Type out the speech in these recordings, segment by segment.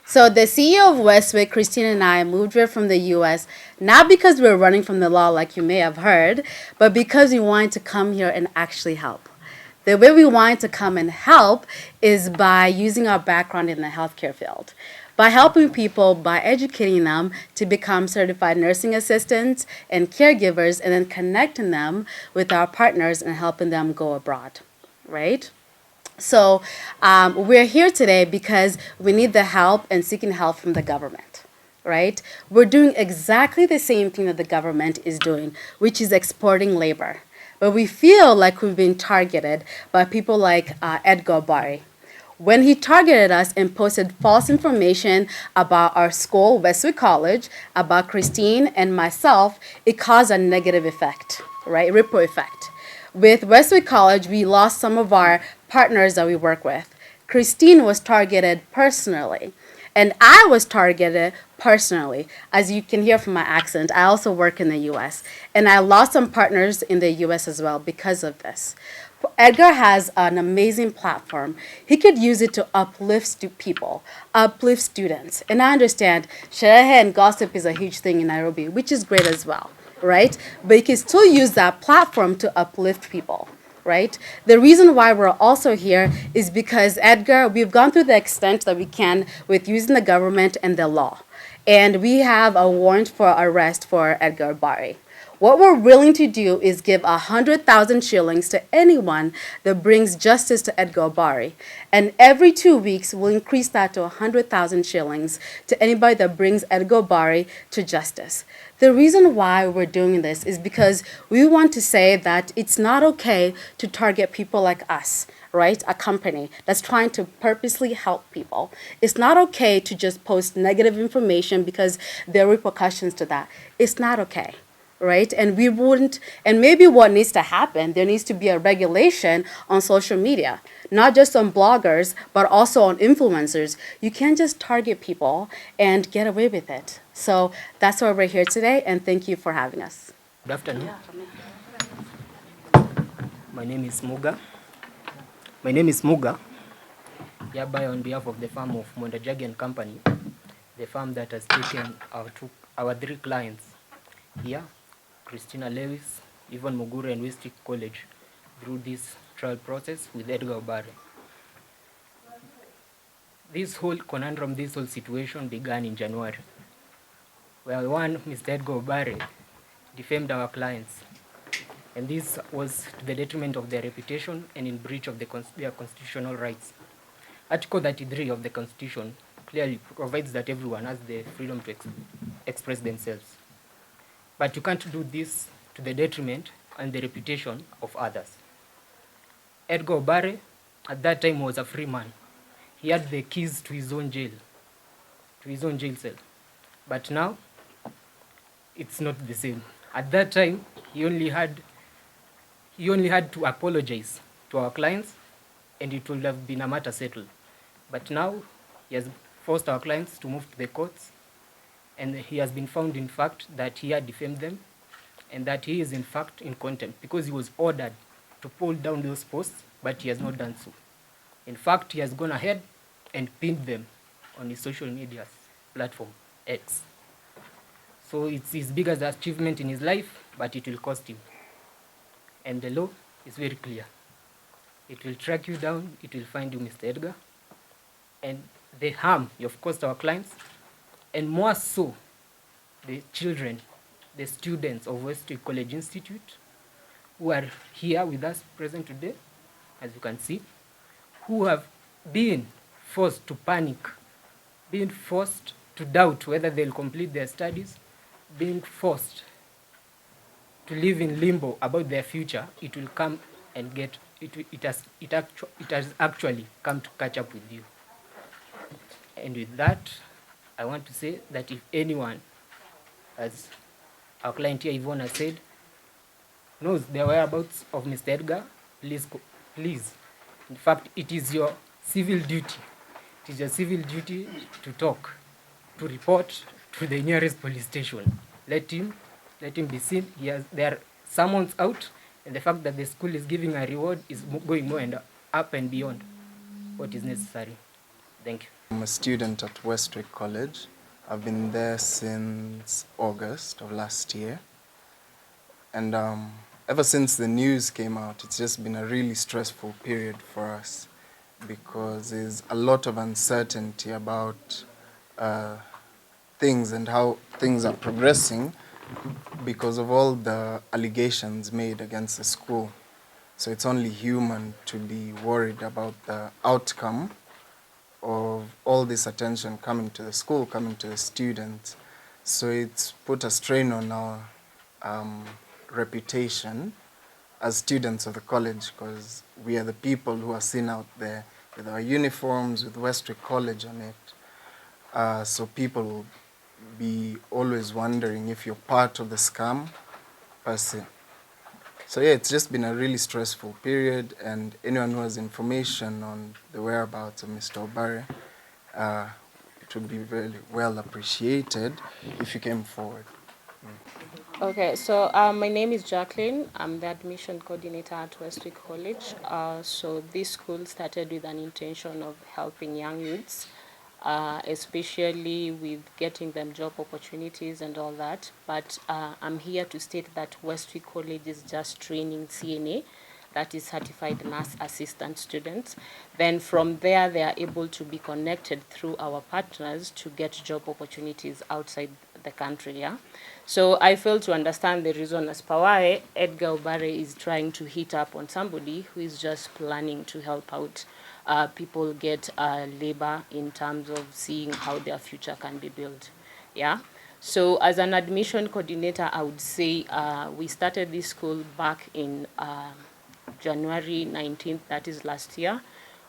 So the CEO of Westwick, Christine, and I moved here from the U.S. not because we're running from the law like you may have heard, but because we wanted to come here and actually help. The way we wanted to come and help is by using our background in the healthcare field, by helping people, by educating them to become certified nursing assistants and caregivers, and then connecting them with our partners and helping them go abroad, right? So we're here today because we need the help and seeking help from the government, right? We're doing exactly the same thing that the government is doing, which is exporting labor. But we feel like we've been targeted by people like Edgar Obare. When he targeted us and posted false information about our school, Westwick College, about Christine and myself, it caused a negative effect, right? Ripple effect. With Westwick College, we lost some of our partners that we work with. Christine was targeted personally, and I was targeted personally. As you can hear from my accent, I also work in the US, and I lost some partners in the US as well because of this. Edgar has an amazing platform. He could use it to uplift people, uplift students. And I understand share and gossip is a huge thing in Nairobi, which is great as well, right? But you can still use that platform to uplift people, right? The reason why we're also here is because Edgar, we've gone through the extent that we can with using the government and the law. And we have a warrant for arrest for Edgar Obare. What we're willing to do is give 100,000 shillings to anyone that brings justice to Edgar Obare. And every 2 weeks, we'll increase that to 100,000 shillings to anybody that brings Edgar Obare to justice. The reason why we're doing this is because we want to say that it's not okay to target people like us, right? A company that's trying to purposely help people. It's not okay to just post negative information because there are repercussions to that. It's not okay, right? And we wouldn't, and maybe what needs to happen, there needs to be a regulation on social media, not just on bloggers, but also on influencers. You can't just target people and get away with it. So that's why we're here today, and thank you for having us. Good afternoon. My name is Muga. Hereby on behalf of the firm of Mondajagi and Company, the firm that has taken our three clients here, Christina Lewis, Yvonne Mugure, and Westwick College, through this trial process with Edgar Obare. This whole conundrum, this whole situation began in January, where one Mr. Edgar Obare defamed our clients. And this was to the detriment of their reputation and in breach of their constitutional rights. Article 33 of the Constitution clearly provides that everyone has the freedom to express themselves. But you can't do this to the detriment and the reputation of others. Edgar Obare, at that time, was a free man. He had the keys to his own jail, cell. But now, it's not the same. At that time, he only had to apologize to our clients, and it would have been a matter settled. But now, he has forced our clients to move to the courts, and he has been found, in fact, that he had defamed them, and that he is, in fact, in contempt, because he was ordered to pull down those posts, but he has not done so. In fact, he has gone ahead and pinned them on his social media platform, X. So it's his biggest achievement in his life, but it will cost him. And the law is very clear. It will track you down, it will find you, Mr. Edgar. And the harm you've caused our clients, and more so, the children, the students of Westwick College Institute, who are here with us present today, as you can see, who have been forced to panic, being forced to doubt whether they'll complete their studies, being forced to live in limbo about their future. It will come and get, it has actually come to catch up with you. And with that, I want to say that if anyone, as our client here, Yvonne, has said, knows the whereabouts of Mr. Edgar, please, in fact, it is your civil duty. It is your civil duty to talk, to report to the nearest police station. Let him be seen. There are summons out, and the fact that the school is giving a reward is going more and up and beyond what is necessary. Thank you. I'm a student at Westwick College. I've been there since August of last year. And ever since the news came out, it's just been a really stressful period for us because there's a lot of uncertainty about things and how things are progressing because of all the allegations made against the school. So it's only human to be worried about the outcome of all this attention coming to the school, coming to the students. So it's put a strain on our reputation as students of the college because we are the people who are seen out there with our uniforms, with Westwick College on it. So people will be always wondering if you're part of the scam per se. So yeah, it's just been a really stressful period, and anyone who has information on the whereabouts of Mr. Obare, it would be very well appreciated if you came forward. Okay, so my name is Jacqueline. I'm the admission coordinator at Westwick College. So this school started with an intention of helping young youths, especially with getting them job opportunities and all that. But I'm here to state that Westwick College is just training CNA, that is certified nurse assistant students. Then from there, they are able to be connected through our partners to get job opportunities outside the country. Yeah. So I fail to understand the reason as per why Edgar Obare is trying to hit up on somebody who is just planning to help out people get labor in terms of seeing how their future can be built. Yeah. So as an admission coordinator, I would say we started this school back in January 19th, that is last year.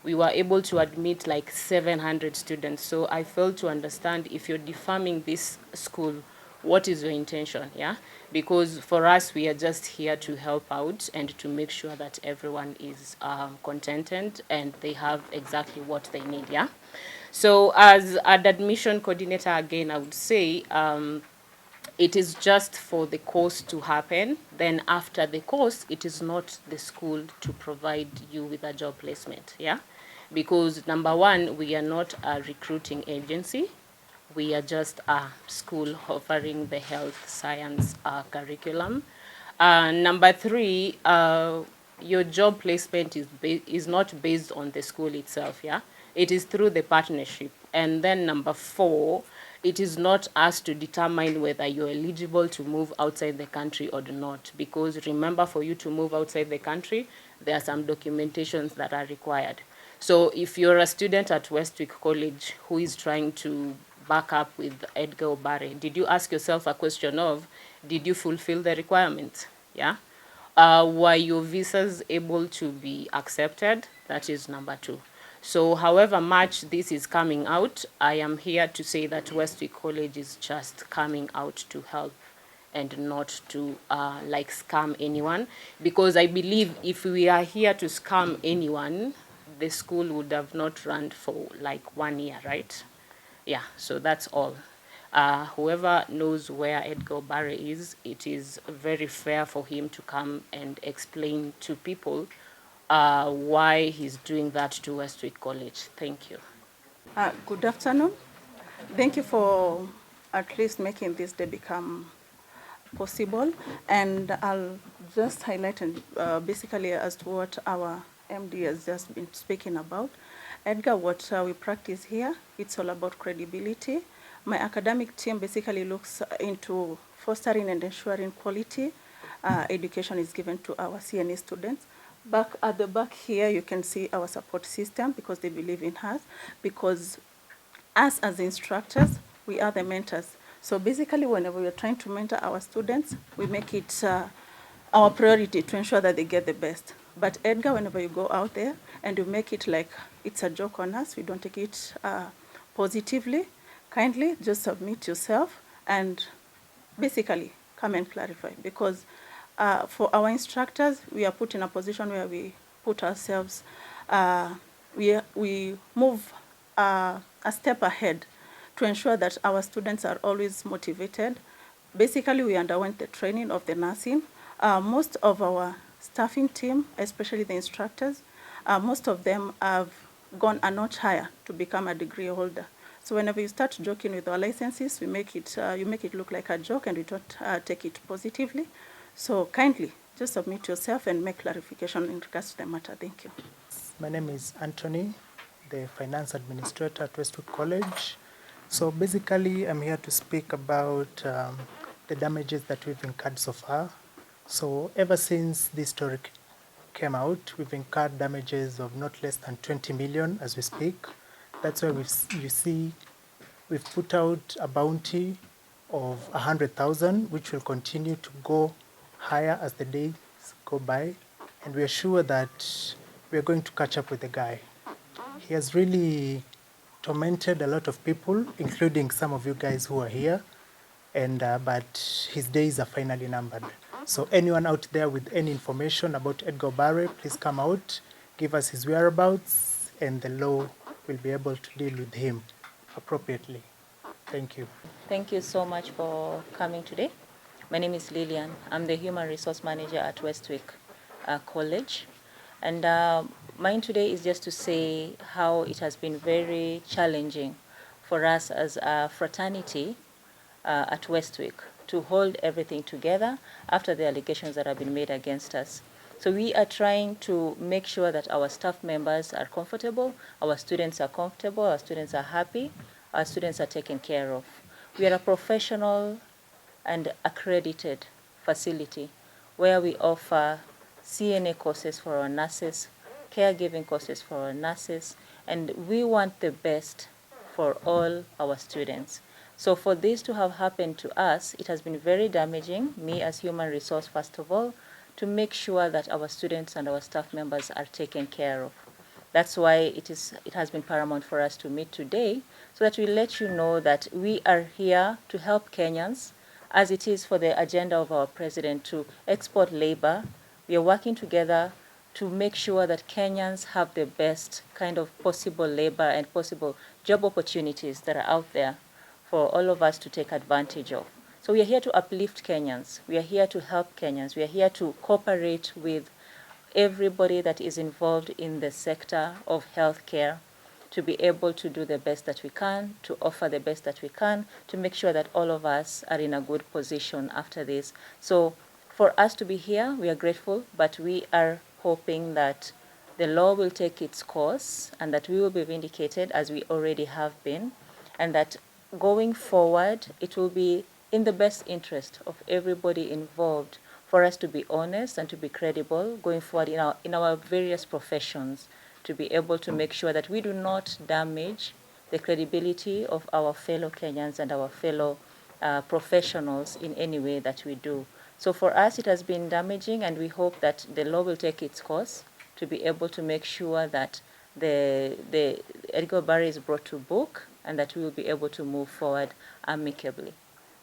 We were able to admit like 700 students. So I failed to understand, if you're defaming this school, what is your intention, yeah? Because for us, we are just here to help out and to make sure that everyone is contented and they have exactly what they need, yeah? So as an admission coordinator, again, I would say it is just for the course to happen. Then after the course, it is not the school to provide you with a job placement, yeah? Because number one, we are not a recruiting agency. We are just a school offering the health science curriculum. Number three, your job placement is not based on the school itself, yeah? It is through the partnership. And then number four, it is not us to determine whether you're eligible to move outside the country or not. Because remember, for you to move outside the country, there are some documentations that are required. So if you're a student at Westwick College who is trying to back up with Edgar Obare, did you ask yourself a question of, did you fulfill the requirements? Yeah. Were your visas able to be accepted? That is number two. So however much this is coming out, I am here to say that Westwick College is just coming out to help and not to like scam anyone. Because I believe if we are here to scam anyone, the school would have not run for like 1 year, right? Yeah, so that's all. Whoever knows where Edgar Obare is, it is very fair for him to come and explain to people why he's doing that to Westwick College. Thank you. Good afternoon. Thank you for at least making this day become possible. And I'll just highlight basically as to what our MD has just been speaking about. Edgar, what we practice here, it's all about credibility. My academic team basically looks into fostering and ensuring quality education is given to our CNA students. Back at the back here, you can see our support system because they believe in us, because us as instructors, we are the mentors. So basically, whenever we are trying to mentor our students, we make it our priority to ensure that they get the best. But Edgar, whenever you go out there and you make it like it's a joke on us, we don't take it positively. Kindly just submit yourself and basically come and clarify, because for our instructors, we are put in a position where we put ourselves, we move a step ahead to ensure that our students are always motivated. Basically, we underwent the training of the nursing. Most of our staffing team, especially the instructors, most of them have gone a notch higher to become a degree holder. So whenever you start joking with our licenses, we make it, you make it look like a joke, and we don't take it positively. So kindly, just submit yourself and make clarification in regards to the matter. Thank you. My name is Anthony, the finance administrator at Westwick College. So basically, I'm here to speak about the damages that we've incurred so far. So ever since this story came out, we've incurred damages of not less than 20 million as we speak. That's why you see we've put out a bounty of 100,000, which will continue to go higher as the days go by. And we are sure that we are going to catch up with the guy. He has really tormented a lot of people, including some of you guys who are here. And but his days are finally numbered. So anyone out there with any information about Edgar Obare, please come out, give us his whereabouts, and the law will be able to deal with him appropriately. Thank you. Thank you so much for coming today. My name is Lillian. I'm the Human Resource Manager at Westwick College. And mine today is just to say how it has been very challenging for us as a fraternity at Westwick to hold everything together after the allegations that have been made against us. So we are trying to make sure that our staff members are comfortable, our students are comfortable, our students are happy, our students are taken care of. We are a professional and accredited facility where we offer CNA courses for our nurses, caregiving courses for our nurses, and we want the best for all our students. So for this to have happened to us, it has been very damaging, me as human resource first of all, to make sure that our students and our staff members are taken care of. That's why it has been paramount for us to meet today, so that we let you know that we are here to help Kenyans, as it is for the agenda of our president to export labor. We are working together to make sure that Kenyans have the best kind of possible labor and possible job opportunities that are out there for all of us to take advantage of. So we are here to uplift Kenyans. We are here to help Kenyans. We are here to cooperate with everybody that is involved in the sector of healthcare to be able to do the best that we can, to offer the best that we can, to make sure that all of us are in a good position after this. So for us to be here, we are grateful, but we are hoping that the law will take its course and that we will be vindicated as we already have been, and that going forward, it will be in the best interest of everybody involved for us to be honest and to be credible going forward in our various professions, to be able to make sure that we do not damage the credibility of our fellow Kenyans and our fellow professionals in any way that we do. So for us, it has been damaging, and we hope that the law will take its course to be able to make sure that the Edgar Obare is brought to book and that we will be able to move forward amicably.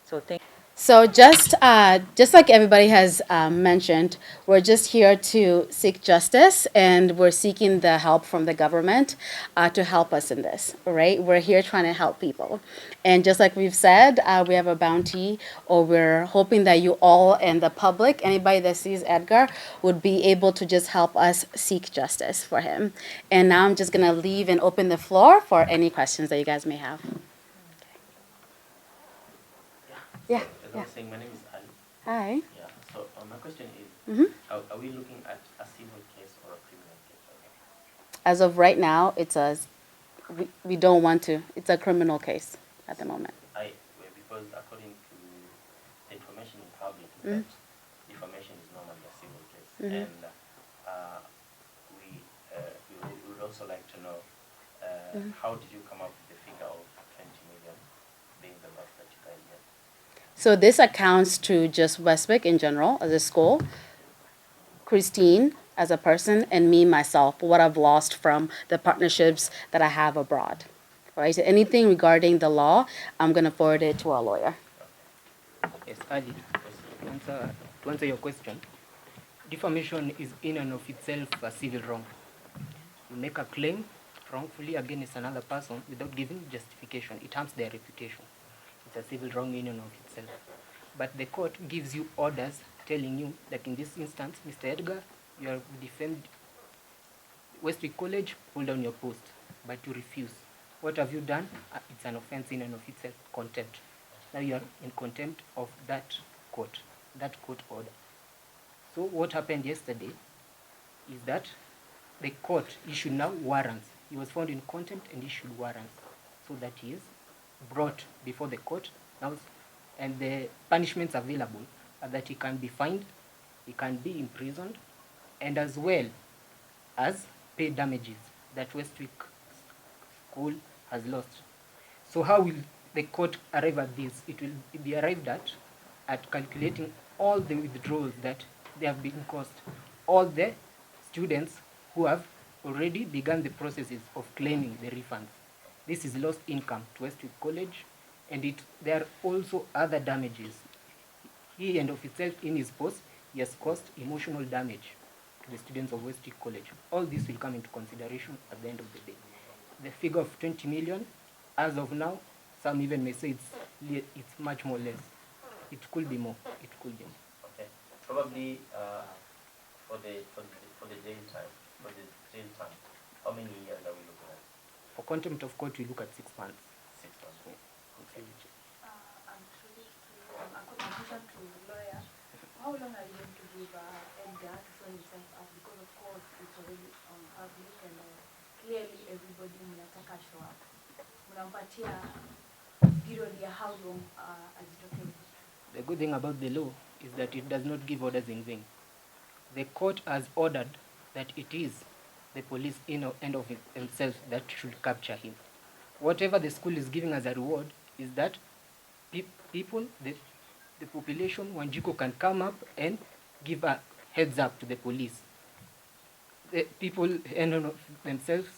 So thank you. So just like everybody has mentioned, we're just here to seek justice, and we're seeking the help from the government to help us in this, right? We're here trying to help people. And just like we've said, we have a bounty, or we're hoping that you all and the public, anybody that sees Edgar, would be able to just help us seek justice for him. And now I'm just going to leave and open the floor for any questions that you guys may have. Yeah. As I was saying, my name is Ali. Hi. Yeah. So my question is, are we looking at a civil case or a criminal case? As of right now, we don't want to. It's a criminal case at the moment. Because according to the information in public, that defamation is normally a civil case, and we would also like to know how did you come up with the figure of 20 million being the loss that you guys get? So this accounts to just Westwick in general as a school, Christine as a person, and me, myself, what I've lost from the partnerships that I have abroad. Right? So anything regarding the law, I'm going to forward it to our lawyer. Yes, Ali, to answer your question, defamation is in and of itself a civil wrong. You make a claim wrongfully against another person without giving justification. It harms their reputation. It's a civil wrong in and of itself. But the court gives you orders telling you that in this instance, Mr. Edgar, you are defamed. Westwick College, pull down your post. but you refuse. What have you done? It's an offense in and of itself, contempt. Now you are in contempt of that court order. So what happened yesterday is that the court issued now warrants. He was found in contempt and issued warrants so that he is brought before the court now, and the punishments available are that he can be fined, he can be imprisoned, and as well as pay damages that Westwick School has lost. So how will the court arrive at this? It will be arrived at calculating all the withdrawals that they have been caused, all the students who have already begun the processes of claiming the refunds. This is lost income to Westwick College, and there are also other damages. He and of itself in his post, he has caused emotional damage to the students of Westwick College. All this will come into consideration at the end of the day. The figure of 20 million, as of now, some even may say it's much more less. It could be more. It could be more. Okay. Probably for the jail time, how many years are we looking at? For contempt of court, we look at 6 months. 6 months. Yeah. Okay. According to lawyer, how long are you going to give Edgar to show himself up? Because of course it's already on public and clearly everybody mnataka show up. Mnampatia period ya how long ajitokeze? The good thing about the law is that it does not give orders in vain. The court has ordered that it is the police in and of themselves that should capture him. Whatever the school is giving as a reward is that people, the population, Wanjiko can come up and give a heads up to the police. The people in and of themselves,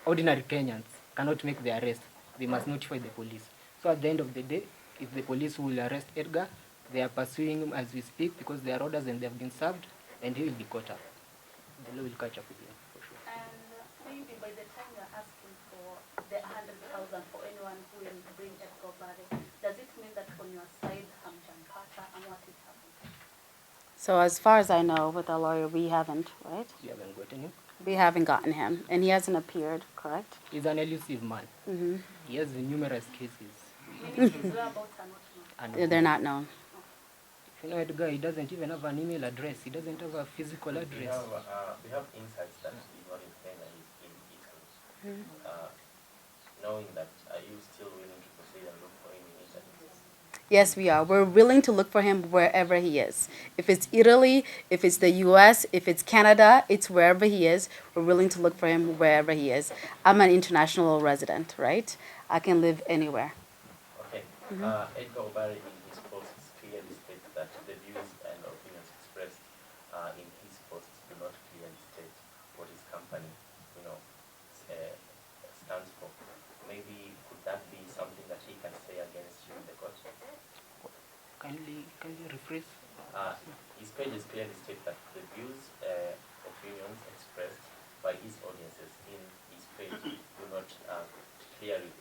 ordinary Kenyans cannot make the arrest. They must notify the police. So at the end of the day, if the police will arrest Edgar, they are pursuing him as we speak because they are orders and they have been served, and he will be caught up. The law will catch up with him, for sure. And maybe by the time you're asking for the 100,000 for anyone who will bring Edgar Obare, does it mean that on your side, hamjampata, and what is happening? So as far as I know, with our lawyer, we haven't, right? You haven't gotten him? We haven't gotten him, and he hasn't appeared, correct? He's an elusive man. Mm-hmm. He has numerous cases. Meaning his whereabouts are not known. And They're not known. if you know Edgar, he doesn't even have an email address. He doesn't have a physical address. We have insights that he's not in Kenya, he's in Italy. Knowing that, are you still willing to proceed and look for him in Italy? Yes, we are. We're willing to look for him wherever he is. If it's Italy, if it's the U.S., if it's Canada, it's wherever he is. We're willing to look for him wherever he is. I'm an international resident, right? I can live anywhere. Okay. Edgar Obare in his posts clearly states that the views and opinions expressed in his posts do not clearly state what his company, stands for. Maybe could that be something that he can say against you in the court? Kindly rephrase? His pages clearly state that the views, opinions expressed by his audiences in his page do not clearly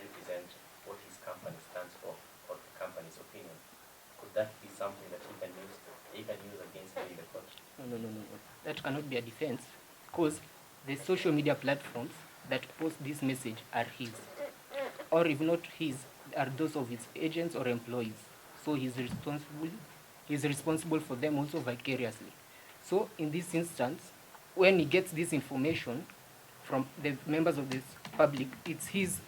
represent what his company stands for or the company's opinion. Could that be something that he can use against you in the court? No. That cannot be a defense because the social media platforms that post this message are his. Or if not his, are those of his agents or employees. So he's responsible for them also vicariously. So in this instance, when he gets this information from the members of this public, it's his,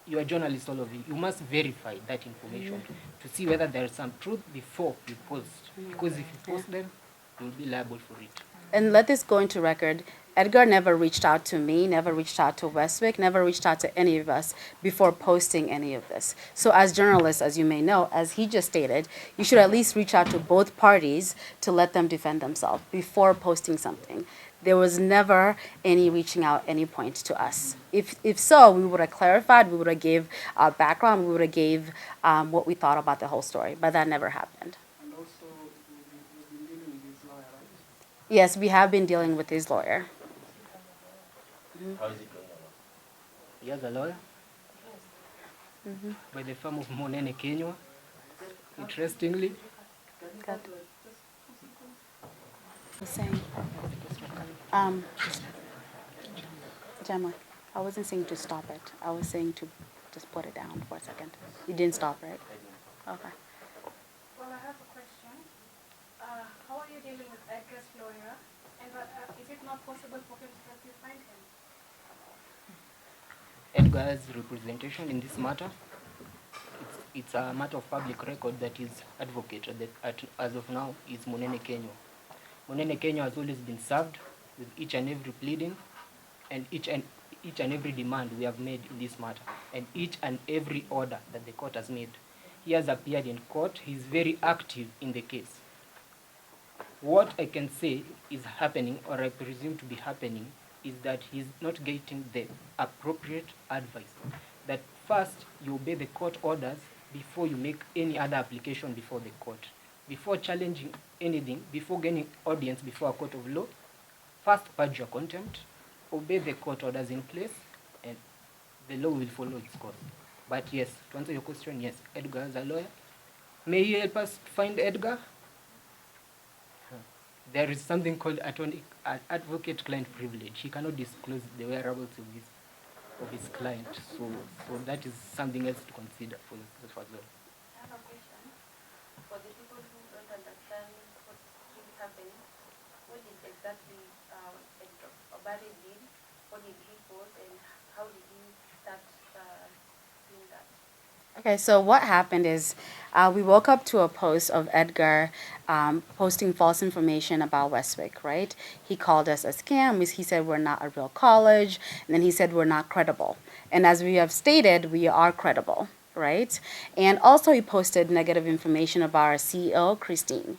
you're a journalist, all of you must verify that information to see whether there's some truth before you post. Because if you post them, you'll be liable for it. And let this go into record. Edgar never reached out to me, never reached out to Westwick, never reached out to any of us before posting any of this. So as journalists, as you may know, as he just stated, you should at least reach out to both parties to let them defend themselves before posting something. There was never any reaching out any point to us. If so, we would have clarified, we would have gave our background, we would have gave what we thought about the whole story, but that never happened. And also, you've been dealing with his lawyer, right? Yes, we have been dealing with his lawyer. How is it going along? He has a lawyer by the firm of Monene Kenywa. Interestingly, Good. I was saying. Gemma, I wasn't saying to stop it. I was saying to just put it down for a second. You didn't stop, right? Okay. Well, I have a question. How are you dealing with Edgar's lawyer? And is it not possible for him to help you find him? Edgar's representation in this matter, it's a matter of public record that his advocate as of now is Munene Kenyo. Munene Kenyo has always been served with each and every pleading and each and every demand we have made in this matter, and each and every order that the court has made. He has appeared in court. He's very active in the case. What I can say is happening, or I presume to be happening, is that he's not getting the appropriate advice. That first, you obey the court orders before you make any other application before the court. Before challenging anything, before gaining audience before a court of law, first purge your contempt, obey the court orders in place, and the law will follow its course. But yes, to answer your question, yes, Edgar is a lawyer. May you help us find Edgar? There is something called advocate-client privilege. He cannot disclose the whereabouts of his client. So that is something else to consider for the I have a question. For the people who don't understand what's really happening, what did exactly Edgar Obare did? What did he post, and how did he start doing that? Okay, so what happened is we woke up to a post of Edgar posting false information about Westwick, right? He called us a scam. He said we're not a real college, and then he said we're not credible. And as we have stated, we are credible, right? And also he posted negative information about our CEO, Christine,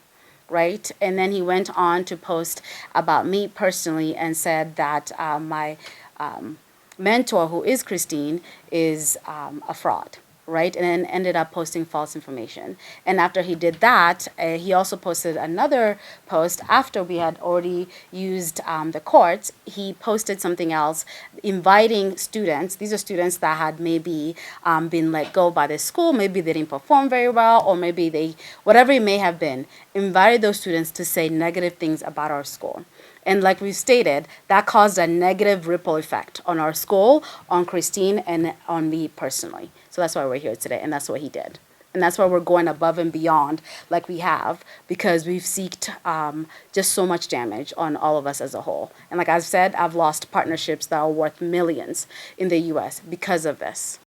right? And then he went on to post about me personally and said that my mentor, who is Christine, is a fraud, right? And then ended up posting false information. And after he did that, he also posted another post after we had already used the courts. He posted something else inviting students. These are students that had maybe been let go by the school. Maybe they didn't perform very well, or maybe they, whatever it may have been, invited those students to say negative things about our school. And like we stated, that caused a negative ripple effect on our school, on Christine, and on me personally. So that's why we're here today, and that's what he did. And that's why we're going above and beyond like we have, because we've seeked just so much damage on all of us as a whole. And like I've said, I've lost partnerships that are worth millions in the U.S. because of this.